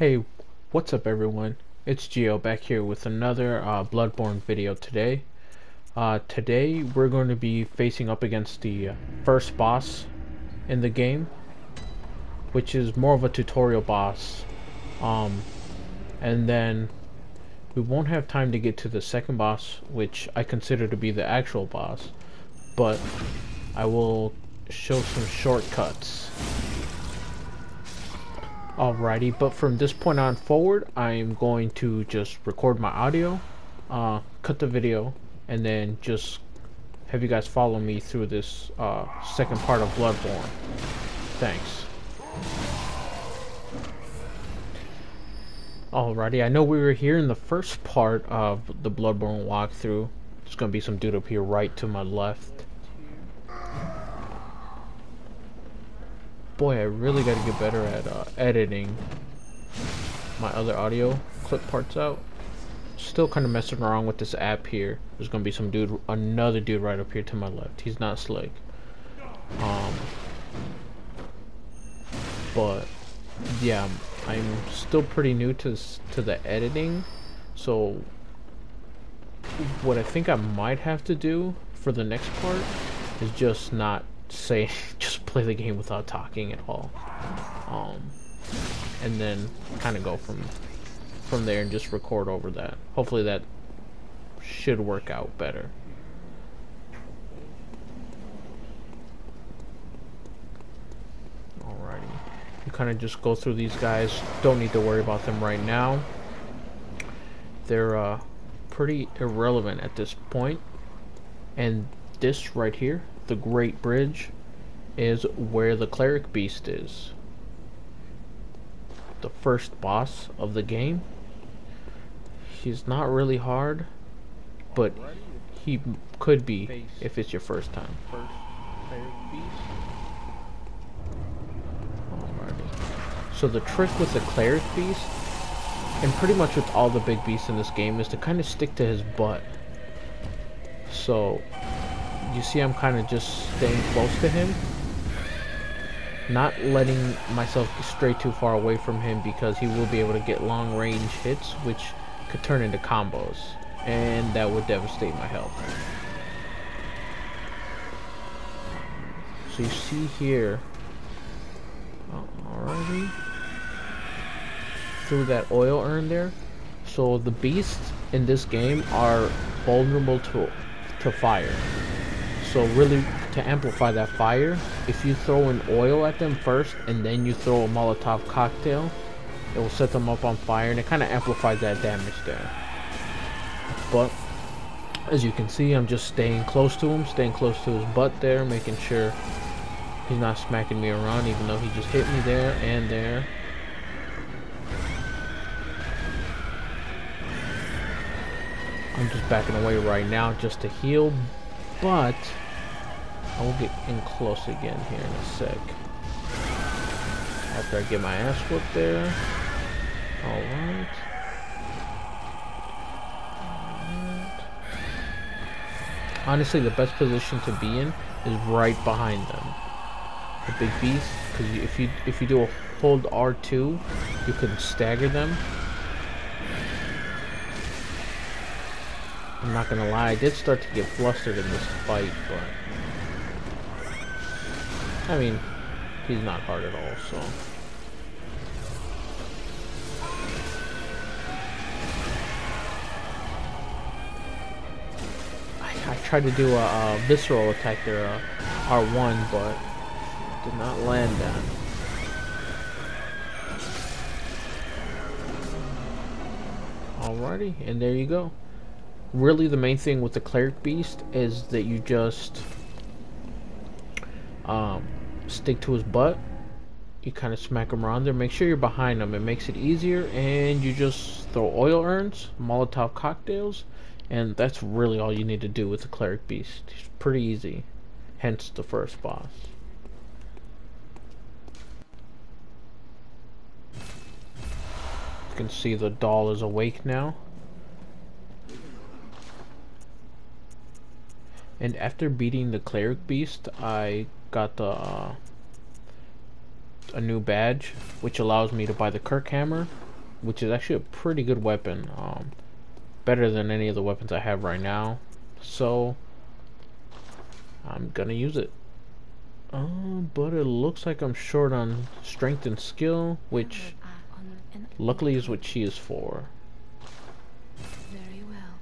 Hey, what's up everyone? It's Geo back here with another Bloodborne video today. Today we're going to be facing up against the first boss in the game, which is more of a tutorial boss. And then we won't have time to get to the second boss, which I consider to be the actual boss, but I will show some shortcuts. Alrighty, but from this point on forward, I'm going to just record my audio, cut the video, and then just have you guys follow me through this second part of Bloodborne. Thanks. Alrighty, I know we were here in the first part of the Bloodborne walkthrough. There's gonna be some dude up here right to my left. Boy, I really gotta get better at editing my other audio clip parts out. Still kind of messing around with this app here. There's gonna be some dude, another dude right up here to my left. He's not slick. But yeah, I'm still pretty new to the editing. So what I think I might have to do for the next part is just not say just play the game without talking at all, and then kind of go from there and just record over that. Hopefully that should work out better. Alrighty, you kind of just go through these guys. Don't need to worry about them right now. They're pretty irrelevant at this point. And this right here, the Great Bridge, is where the Cleric Beast is. The first boss of the game. He's not really hard, but he could be if it's your first time. First Cleric Beast. Alrighty. So the trick with the Cleric Beast, and pretty much with all the big beasts in this game, is to kind of stick to his butt. So you see I'm kind of just staying close to him, not letting myself stray too far away from him, because he will be able to get long range hits which could turn into combos, and that would devastate my health. So you see here, alrighty, through that oil urn there. So the beasts in this game are vulnerable to fire. So really, to amplify that fire, if you throw an oil at them first and then you throw a Molotov cocktail, it will set them up on fire, and it kind of amplifies that damage there. But as you can see, I'm just staying close to him, staying close to his butt there, making sure he's not smacking me around, even though he just hit me there and there. I'm just backing away right now just to heal, but I will get in close again here in a sec. After I get my ass whooped there. Alright. Honestly, the best position to be in is right behind them. The big beast, because if you do a hold R2, you can stagger them. I'm not gonna lie, I did start to get flustered in this fight, but I mean, he's not hard at all, so. I tried to do a visceral attack there, R1, but did not land that. Alrighty, and there you go. Really, the main thing with the Cleric Beast is that you just stick to his butt. You kind of smack him around there. Make sure you're behind him. It makes it easier, and you just throw oil urns, Molotov cocktails, and that's really all you need to do with the Cleric Beast. It's pretty easy, hence the first boss. You can see the doll is awake now. And after beating the Cleric Beast, I got the a new badge, which allows me to buy the Kirk Hammer, which is actually a pretty good weapon. Better than any of the weapons I have right now. So I'm gonna use it. But it looks like I'm short on strength and skill, which luckily is what she is for. Very well.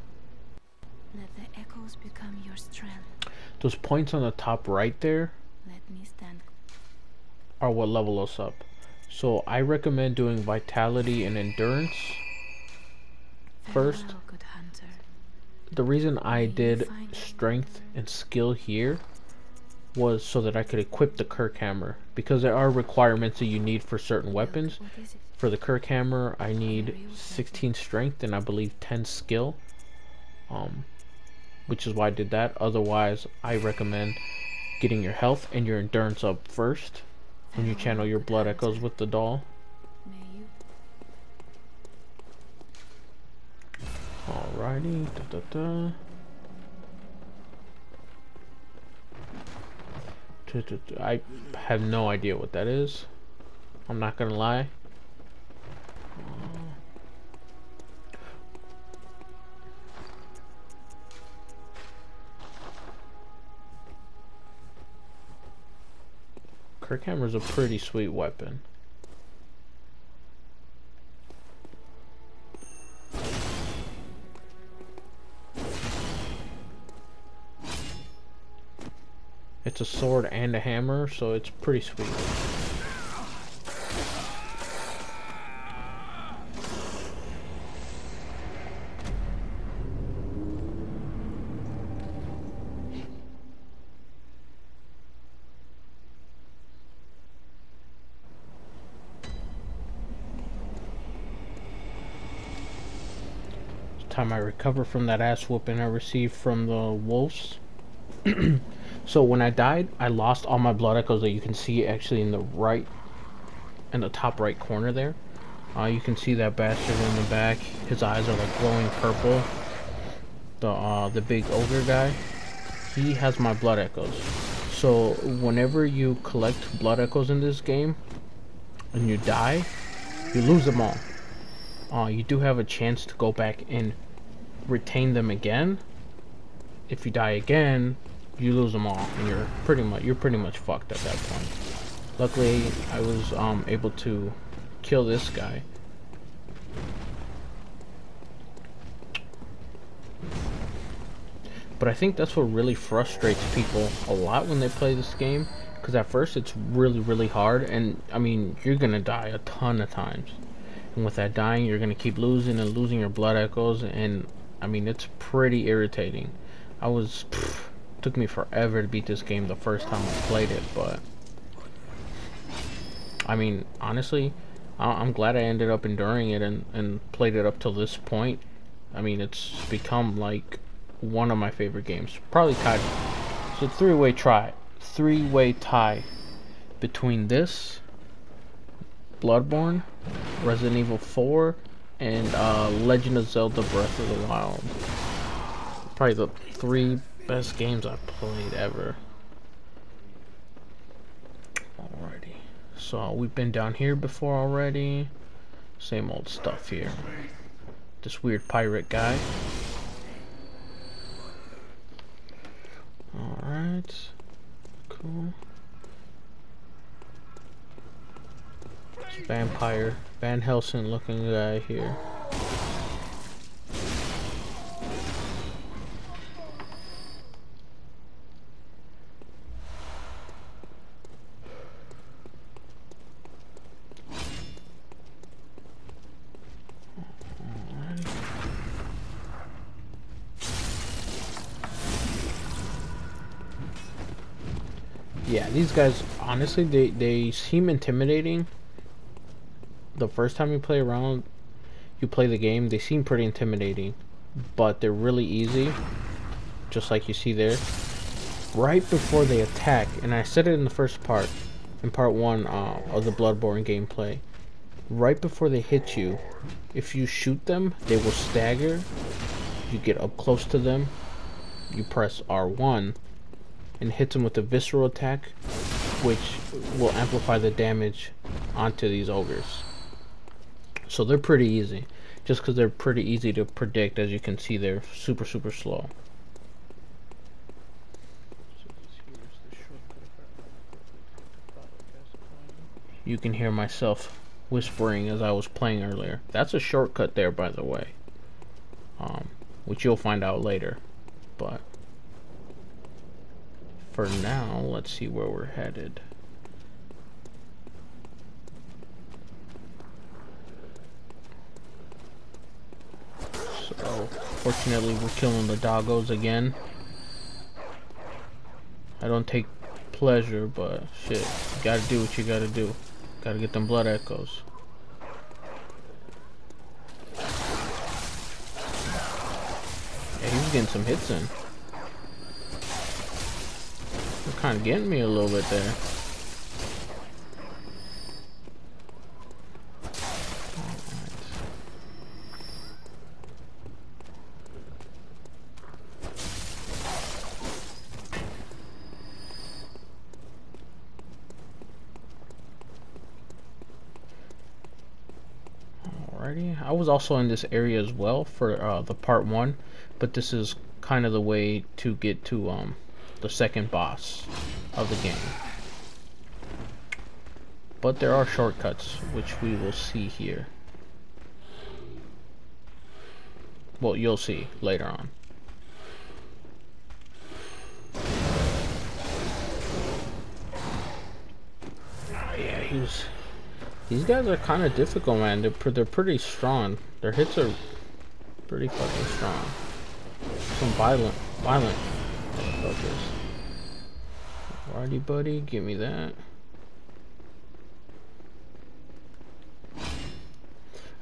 Let the echoes become your strength. Those points on the top right there Let me stand. are what level us up. So I recommend doing vitality and endurance first. Farewell, good hunter. The reason I did strength and skill here was so that I could equip the Kirk hammer, because there are requirements that you need for certain weapons. What is it? For the Kirk hammer I need 16 strength and I believe 10 skill, which is why I did that. Otherwise I recommend getting your health and your endurance up first when you channel your blood echoes with the doll. May you. Alrighty, I have no idea what that is. I'm not gonna lie. Kirk hammer's a pretty sweet weapon. It's a sword and a hammer, so it's pretty sweet. Time I recover from that ass whooping I received from the wolves. So when I died, I lost all my blood echoes that you can see actually in the top right corner there. You can see that bastard in the back. His eyes are like glowing purple. The big ogre guy, he has my blood echoes. So whenever you collect blood echoes in this game and you die, you lose them all. You do have a chance to go back and retain them again. If you die again, you lose them all, and you're pretty much fucked at that point. Luckily, I was able to kill this guy. But I think that's what really frustrates people a lot when they play this game, because at first it's really hard, and I mean, you're gonna die a ton of times. And with that dying, you're gonna keep losing and losing your blood echoes, and I mean, it's pretty irritating. Took me forever to beat this game the first time I played it, but I mean, honestly, I'm glad I ended up enduring it and played it up till this point. I mean, it's become like one of my favorite games. Probably tied. It's a three-way tie between this, Bloodborne, Resident Evil 4, and Legend of Zelda Breath of the Wild. Probably the three best games I've played ever. Alrighty. So we've been down here before already. Same old stuff here. This weird pirate guy. Alright. Cool. It's vampire, Van Helsing looking guy here. Yeah, these guys, honestly, they seem intimidating. The first time you play the game, they seem pretty intimidating, but they're really easy, just like you see there. Right before they attack, and I said it in the first part, in part 1 of the Bloodborne gameplay, right before they hit you, if you shoot them, they will stagger. You get up close to them, you press R1, and hit them with a visceral attack, which will amplify the damage onto these ogres. So they're pretty easy. Just because they're pretty easy to predict, as you can see, they're super slow. You can hear myself whispering as I was playing earlier. That's a shortcut there, by the way. Which you'll find out later. But for now, let's see where we're headed. So, fortunately, we're killing the doggos again. I don't take pleasure, but shit, you gotta do what you gotta do. Gotta get them blood echoes. Yeah, he was getting some hits in. They're kind of getting me a little bit there. Alrighty, I was also in this area as well for the part 1, but this is kind of the way to get to the second boss of the game. But there are shortcuts, which we will see here. Well, you'll see later on. Yeah, these guys are kind of difficult, man. They're pretty strong. Their hits are pretty fucking strong. Some violent motherfuckers. Alrighty, buddy, give me that.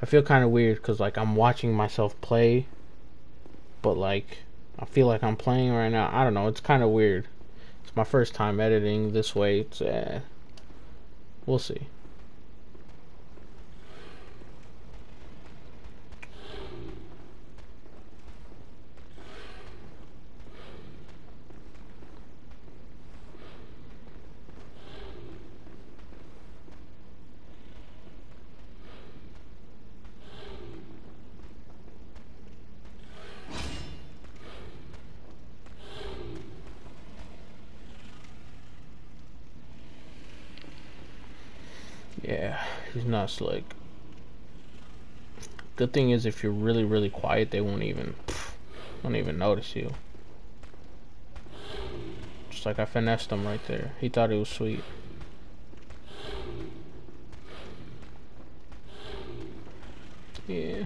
I feel kind of weird because like I'm watching myself play, but like I feel like I'm playing right now. I don't know. It's kind of weird. It's my first time editing this way. It's we'll see. Yeah, he's not slick. Good thing is if you're really quiet, they won't even notice you. Just like I finessed him right there. He thought it was sweet. Yeah.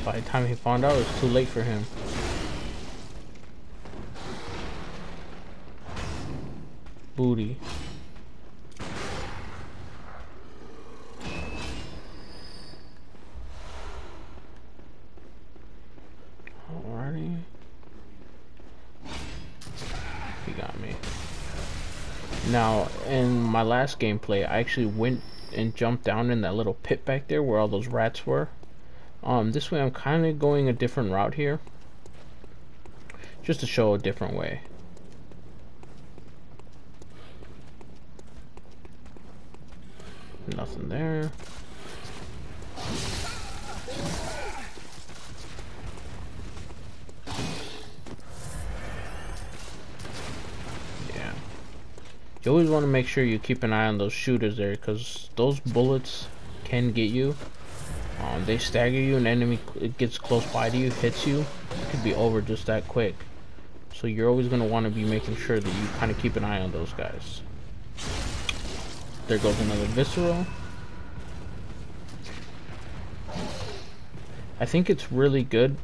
By the time he found out, it was too late for him. Booty. Alrighty. He got me. Now, in my last gameplay, I actually went and jumped down in that little pit back there where all those rats were. This way I'm kind of going a different route here. Just to show a different way. Nothing there. Yeah. You always want to make sure you keep an eye on those shooters there, because those bullets can get you. They stagger you, an enemy gets close by to you, hits you, it could be over just that quick. So you're always going to want to be making sure that you kind of keep an eye on those guys. There goes another visceral. I think it's really good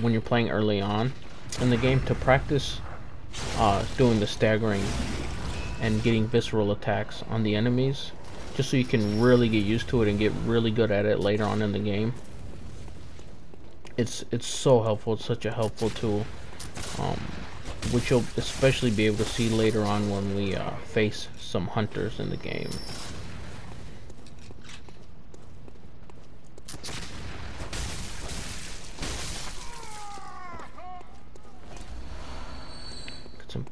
when you're playing early on in the game to practice doing the staggering and getting visceral attacks on the enemies, just so you can really get used to it and get really good at it later on in the game. It's so helpful. It's such a helpful tool, which you'll especially be able to see later on when we face some hunters in the game.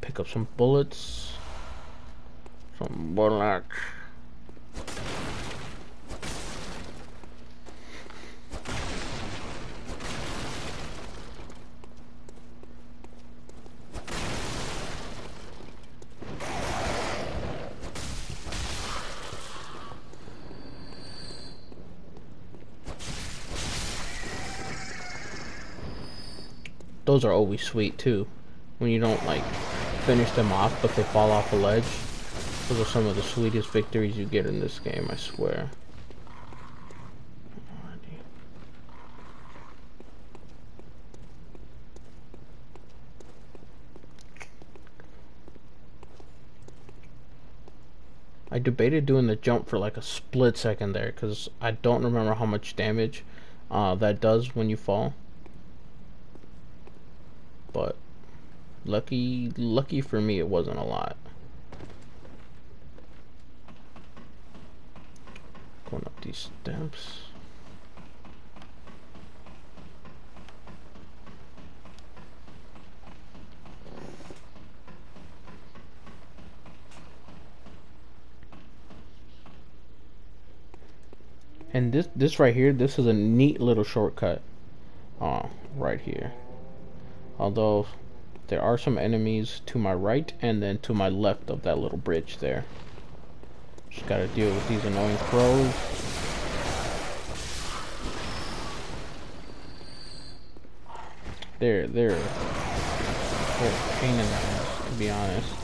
Pick up some bullets. Some bullets. those are always sweet too. When you don't like finish them off, but they fall off a ledge. Those are some of the sweetest victories you get in this game, I swear. I debated doing the jump for like a split second there, because I don't remember how much damage that does when you fall. But lucky for me, it wasn't a lot. Going up these steps. And this right here, this is a neat little shortcut. Right here. Although there are some enemies to my right and then to my left of that little bridge there. Just gotta deal with these annoying crows. They're a pain in the ass, to be honest.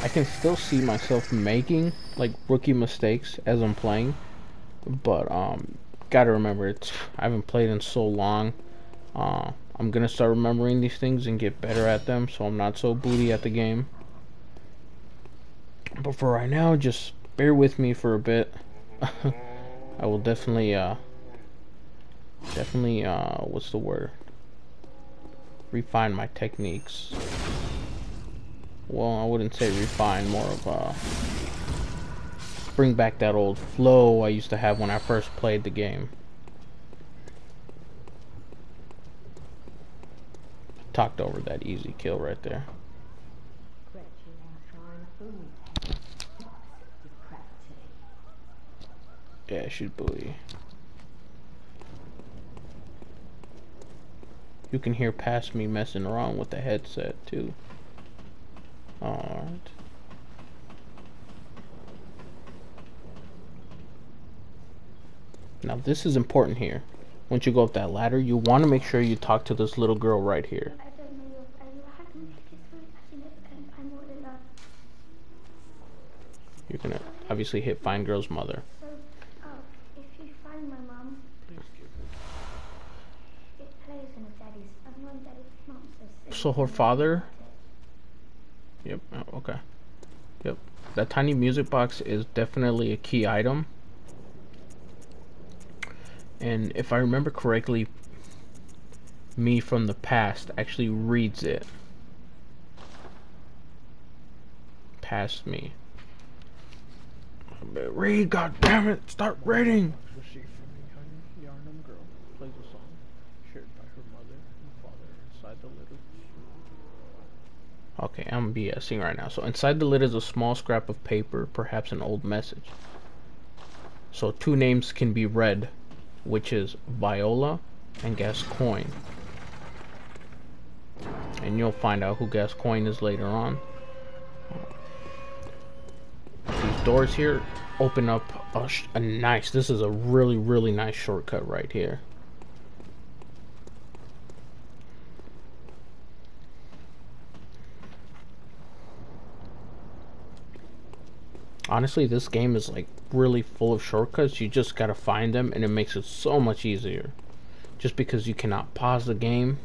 I can still see myself making like rookie mistakes as I'm playing, but gotta remember, I haven't played in so long. I'm gonna start remembering these things and get better at them, so I'm not so booty at the game. But for right now, just bear with me for a bit. I will definitely what's the word? Refine my techniques. Well, I wouldn't say refine, more of bring back that old flow I used to have when I first played the game. Talked over that easy kill right there. Yeah, she's booty. You can hear past me messing around with the headset too. Alright. Now this is important here. Once you go up that ladder, you want to make sure you talk to this little girl right here. You're gonna obviously hit find girl's mother. If you find my mum, it plays in daddy's. I'm on daddy's mum. So her father. Yep. Oh, okay. Yep. That tiny music box is definitely a key item. And if I remember correctly, me from the past actually reads it. Past me. Read, god damn it! Start reading! Plays a song shared by her mother and father inside the lid. Okay, I'm BSing right now. So inside the lid is a small scrap of paper, perhaps an old message. So two names can be read, which is Viola and Gascoigne. And you'll find out who Gascoigne is later on. These doors here open up a nice, this is a really nice shortcut right here. Honestly, this game is like really full of shortcuts. You just gotta find them, and it makes it so much easier. Just because you cannot pause the game,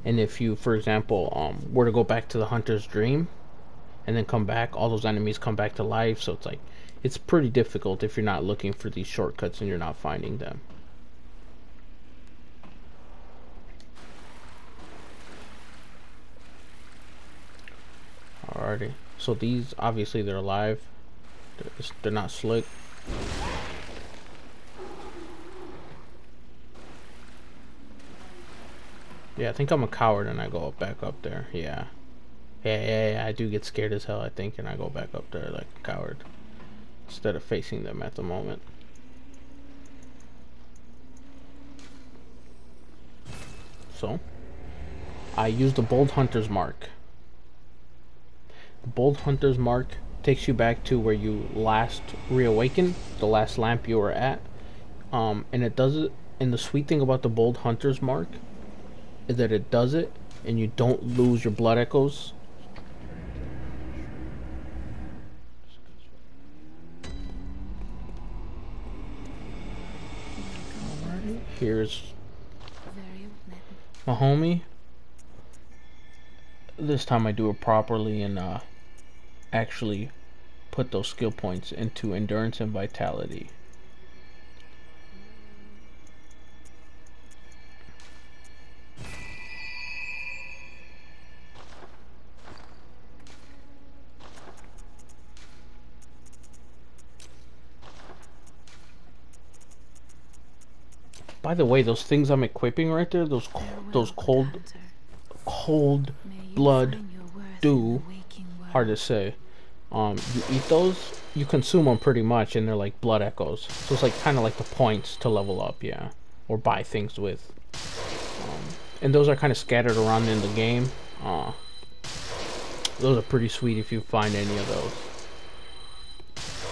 and if you, for example, were to go back to the hunter's dream and then come back, all those enemies come back to life. So it's like, it's pretty difficult if you're not looking for these shortcuts and you're not finding them. Alrighty, so these, obviously they're alive. They're not slick. Yeah, I think I'm a coward and I go back up there. Yeah, I do get scared as hell, I think, and I go back up there like a coward instead of facing them at the moment. So I used the Bold Hunter's Mark. The Bold Hunter's Mark takes you back to where you last reawakened, the last lamp you were at. And it does it, and the sweet thing about the Bold Hunter's Mark is that it does it and you don't lose your blood echoes. Alrighty, here's my homie. This time I do it properly and actually put those skill points into endurance and vitality. By the way, those things I'm equipping right there, those cold blood dew, hard to say. You eat those, you consume them pretty much, and they're like blood echoes. So it's like kind of like the points to level up, yeah, or buy things with. And those are kind of scattered around in the game. Those are pretty sweet if you find any of those.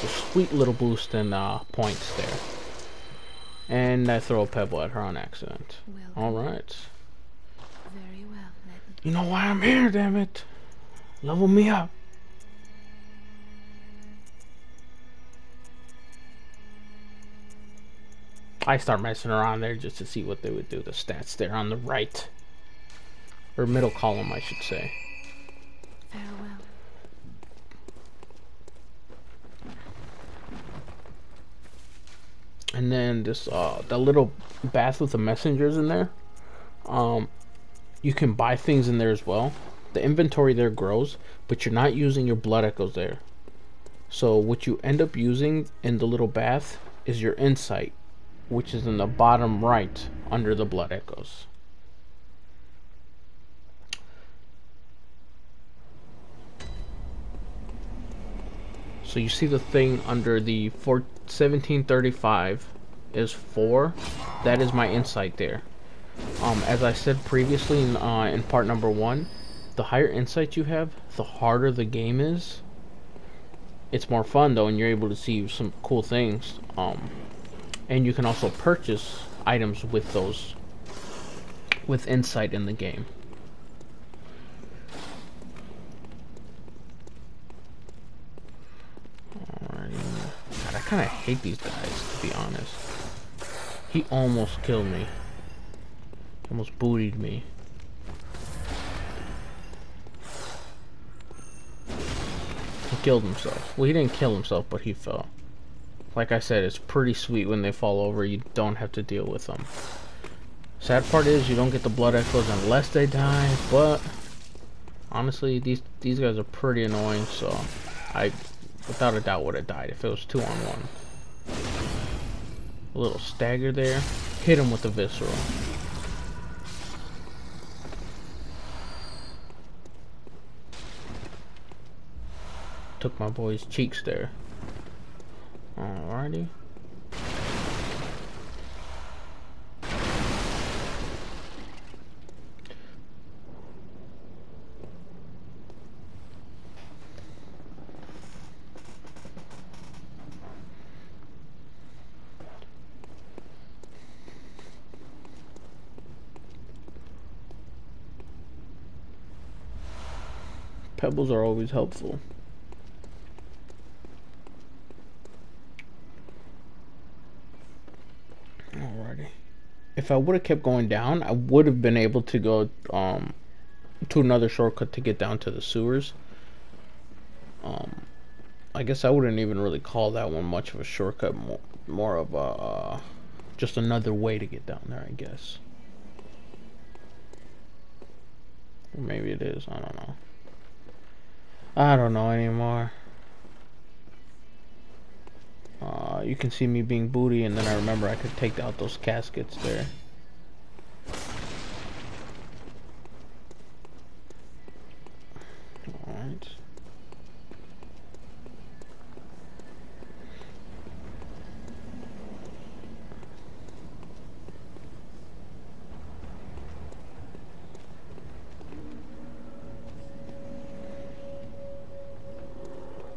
So sweet little boost in points there. And I throw a pebble at her on accident. Alright. Very well, you know why I'm here, damn it. Level me up. I start messing around there just to see what they would do. The stats there on the right. Or middle column, I should say. Farewell. And then this the little bath with the messengers in there. You can buy things in there as well. The inventory there grows, but you're not using your blood echoes there. So what you end up using in the little bath is your insight, which is in the bottom right under the blood echoes. So you see the thing under the 1735 is 4. That is my insight there. As I said previously in part number 1, the higher insight you have, the harder the game is. It's more fun though, and you're able to see some cool things. And you can also purchase items with those, with insight in the game. Alrighty. God, I kind of hate these guys, to be honest. He almost killed me. He almost bootied me. He killed himself. Well, he didn't kill himself, but he fell. Like I said, it's pretty sweet when they fall over. You don't have to deal with them. Sad part is you don't get the blood echoes unless they die, but honestly, these guys are pretty annoying, so I without a doubt would have died if it was 2-on-1. A little stagger there. Hit him with the visceral. Took my boy's cheeks there. Alrighty. Pebbles are always helpful. Alrighty. If I would have kept going down, I would have been able to go to another shortcut to get down to the sewers. I guess I wouldn't even really call that one much of a shortcut, more of a just another way to get down there, I guess. Or maybe it is, I don't know. I don't know anymore. You can see me being booty, and then I remember I could take out those caskets there. Alright.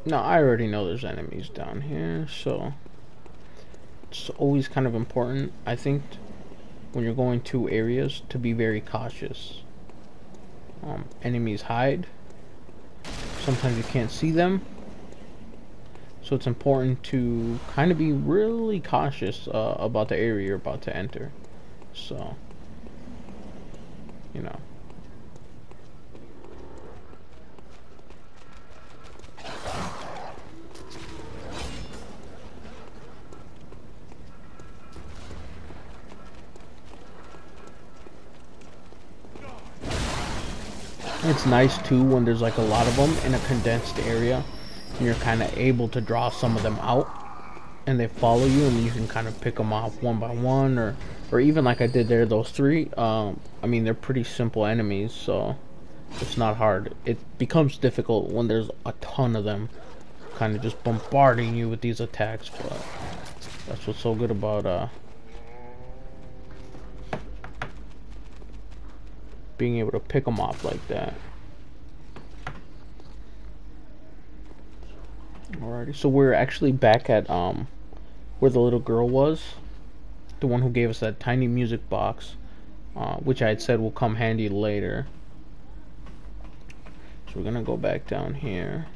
Now, I already know there's enemies down here, so it's always kind of important, I think, when you're going to areas, to be very cautious. Enemies hide. Sometimes you can't see them. So it's important to kind of be really cautious about the area you're about to enter. So, you know. It's nice too when there's like a lot of them in a condensed area and you're kind of able to draw some of them out and they follow you and you can kind of pick them off one by one, or even like I did there, those three. I mean, they're pretty simple enemies, so it's not hard. It becomes difficult when there's a ton of them kind of just bombarding you with these attacks, but that's what's so good about being able to pick them off like that. Alrighty, so we're actually back at where the little girl was, the one who gave us that tiny music box, which I had said will come handy later. So we're gonna go back down here,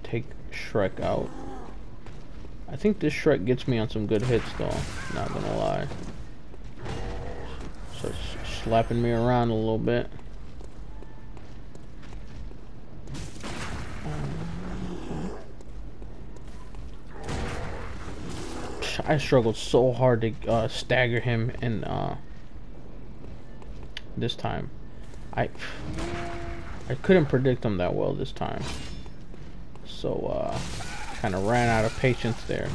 take Shrek out. I think this Shrek gets me on some good hits though, not gonna lie. Starts slapping me around a little bit. I struggled so hard to stagger him, and this time I couldn't predict him that well this time, so kind of ran out of patience there.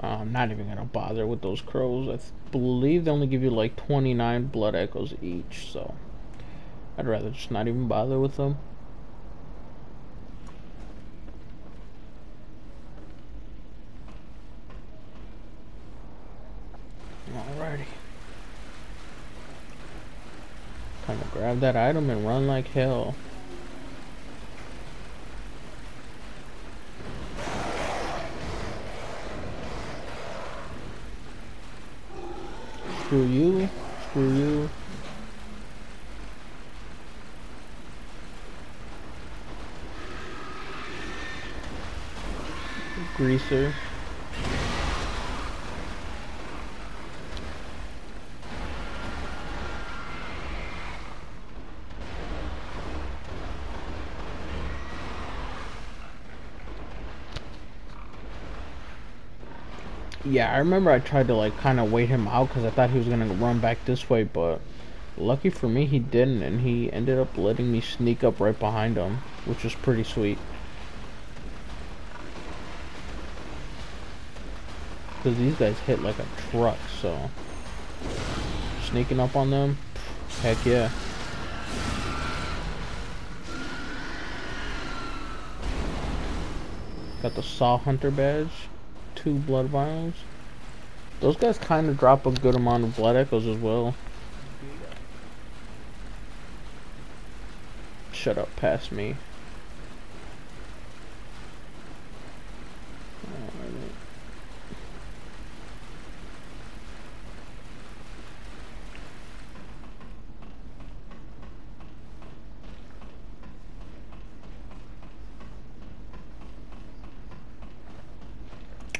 I'm not even gonna bother with those crows. I believe they only give you like 29 blood echoes each, so I'd rather just not even bother with them. Alrighty. Kind of grab that item and run like hell. Screw you, screw you. Greaser. Yeah, I remember I tried to like kind of wait him out because I thought he was gonna run back this way, but lucky for me he didn't, and he ended up letting me sneak up right behind him, which was pretty sweet. Because these guys hit like a truck, so sneaking up on them, heck yeah. Got the Saw Hunter badge. 2 blood vials. Those guys kind of drop a good amount of blood echoes as well. Shut up, past me.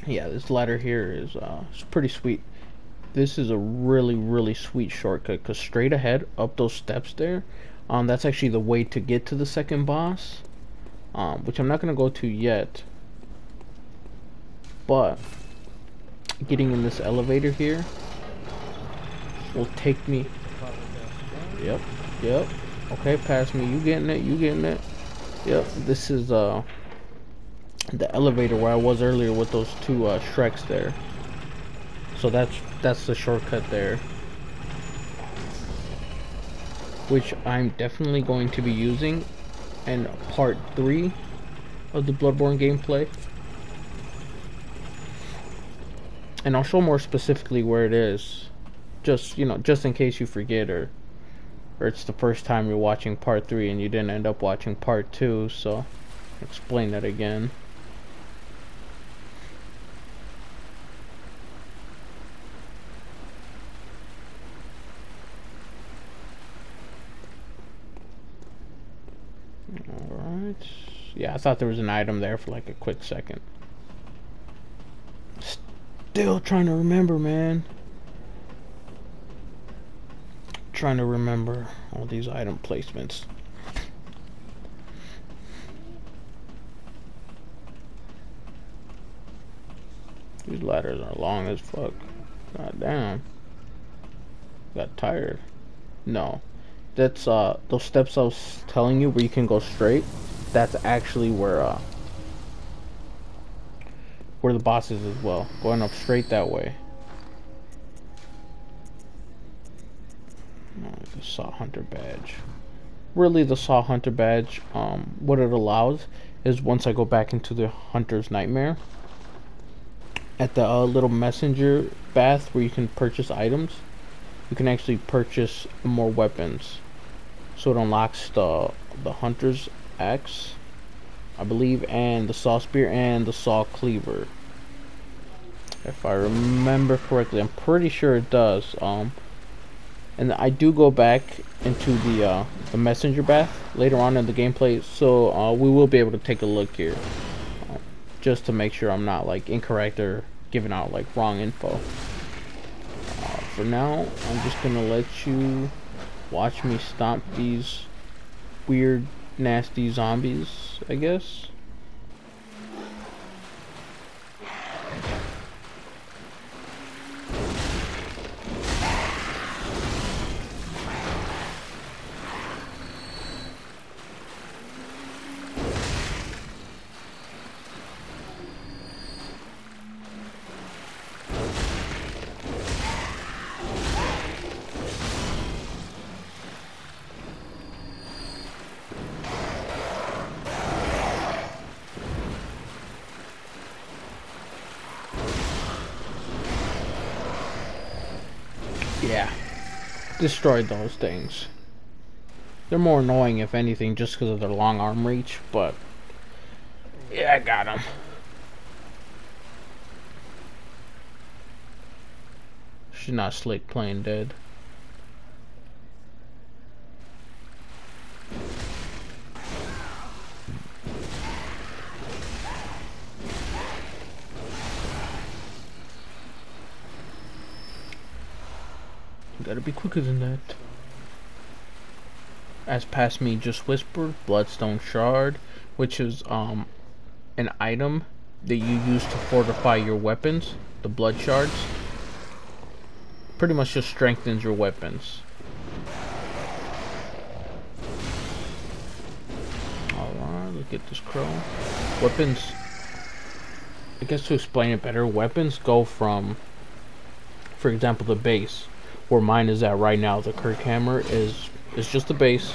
Yeah, this ladder here is it's pretty sweet. This is a really sweet shortcut because straight ahead up those steps there, that's actually the way to get to the second boss, which I'm not gonna go to yet. But getting in this elevator here will take me. Yep. Okay, pass me. You getting it? You getting it? Yep. This is the elevator where I was earlier with those 2 Shreks there. So that's the shortcut there. which I'm definitely going to be using in part 3 of the Bloodborne gameplay. And I'll show more specifically where it is, just, you know, just in case you forget, or it's the first time you're watching part 3 and you didn't end up watching part 2, so explain that again. Alright. Yeah, I thought there was an item there for like a quick second. Still trying to remember, man. Trying to remember all these item placements. These ladders are long as fuck. God damn. Got tired. No. That's those steps I was telling you where you can go straight. That's actually where the boss is as well. Going up straight that way. Oh, the Saw Hunter badge. Really, the Saw Hunter badge, what it allows is once I go back into the Hunter's Nightmare, at the little messenger bath where you can purchase items, you can actually purchase more weapons. So it unlocks the Hunter's Axe, I believe, and the Saw Spear and the Saw Cleaver. If I remember correctly, I'm pretty sure it does. And I do go back into the messenger bath later on in the gameplay, so we will be able to take a look here, just to make sure I'm not like incorrect or giving out like wrong info. For now, I'm just gonna let you watch me stomp these weird, nasty zombies, I guess. Yeah, destroyed those things. They're more annoying, if anything, just because of their long arm reach, but yeah, I got them. She's not slick playing dead. Gotta be quicker than that. As past me just whispered, Bloodstone Shard, which is an item that you use to fortify your weapons. The blood shards pretty much just strengthens your weapons. Alright, look at this crow. Weapons, I guess to explain it better, weapons go from, for example, the base, where mine is at right now. The Kirk hammer is just the base,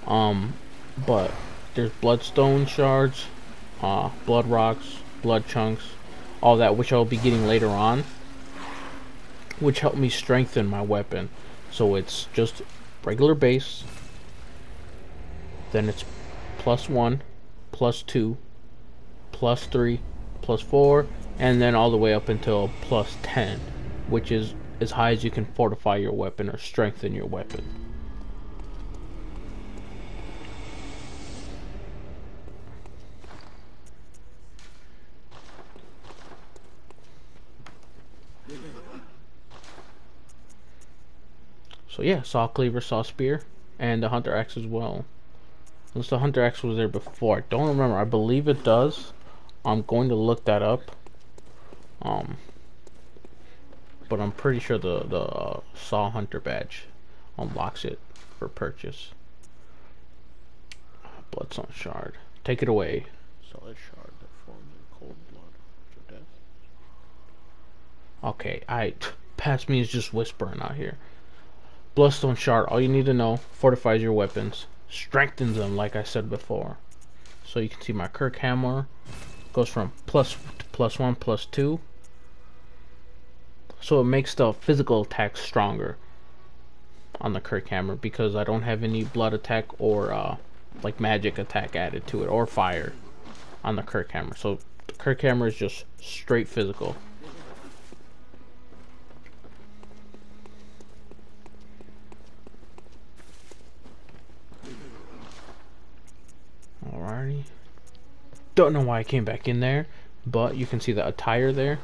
but there's bloodstone shards, blood rocks, blood chunks, all that, which I'll be getting later on, which help me strengthen my weapon. So it's just regular base, then it's +1, +2, +3, +4, and then all the way up until +10, which is as high as you can fortify your weapon or strengthen your weapon. So yeah, Saw Cleaver, Saw Spear, and the Hunter Axe as well. Unless the Hunter Axe was there before. I don't remember. I believe it does. I'm going to look that up. But I'm pretty sure the Saw Hunter badge unlocks it for purchase. Bloodstone Shard. Take it away. Solid shard that forms in cold blood after death. Okay, past me is just whispering out here. Bloodstone shard, all you need to know, fortifies your weapons, strengthens them like I said before. So you can see my Kirk hammer goes from plus to +1, +2. So it makes the physical attack stronger on the Kirk hammer because I don't have any blood attack or like magic attack added to it or fire on the Kirk hammer. So the Kirk hammer is just straight physical. Alrighty. Don't know why I came back in there, but you can see the attire there.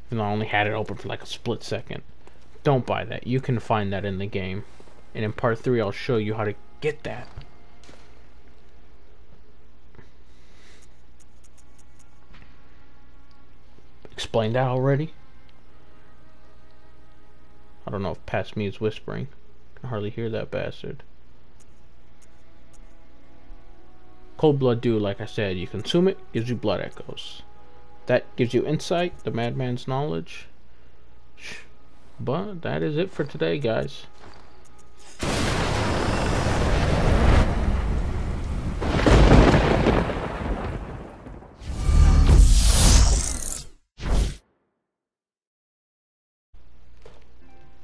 Even though I only had it open for like a split second. Don't buy that. You can find that in the game. And in part 3 I'll show you how to get that. Explained that already? I don't know if past me is whispering. I can hardly hear that bastard. Cold Blood Dew, like I said, you consume it, gives you blood echoes. That gives you insight, the madman's knowledge. But that is it for today, guys.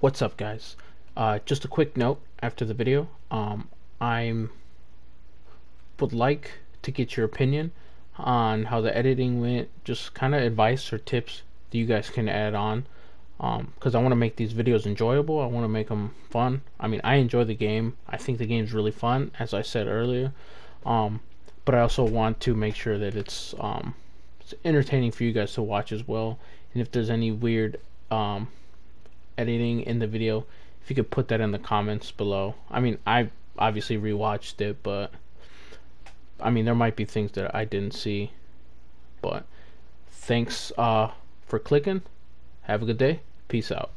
What's up, guys? Just a quick note after the video. I would like to get your opinion on how the editing went, just kind of advice or tips that you guys can add on, because I want to make these videos enjoyable. I want to make them fun. I mean, I enjoy the game. I think the game's really fun, as I said earlier, but I also want to make sure that it's entertaining for you guys to watch as well. And if there's any weird editing in the video, if you could put that in the comments below. I mean, I obviously rewatched it, but I mean, there might be things that I didn't see. But thanks for clicking. Have a good day. Peace out.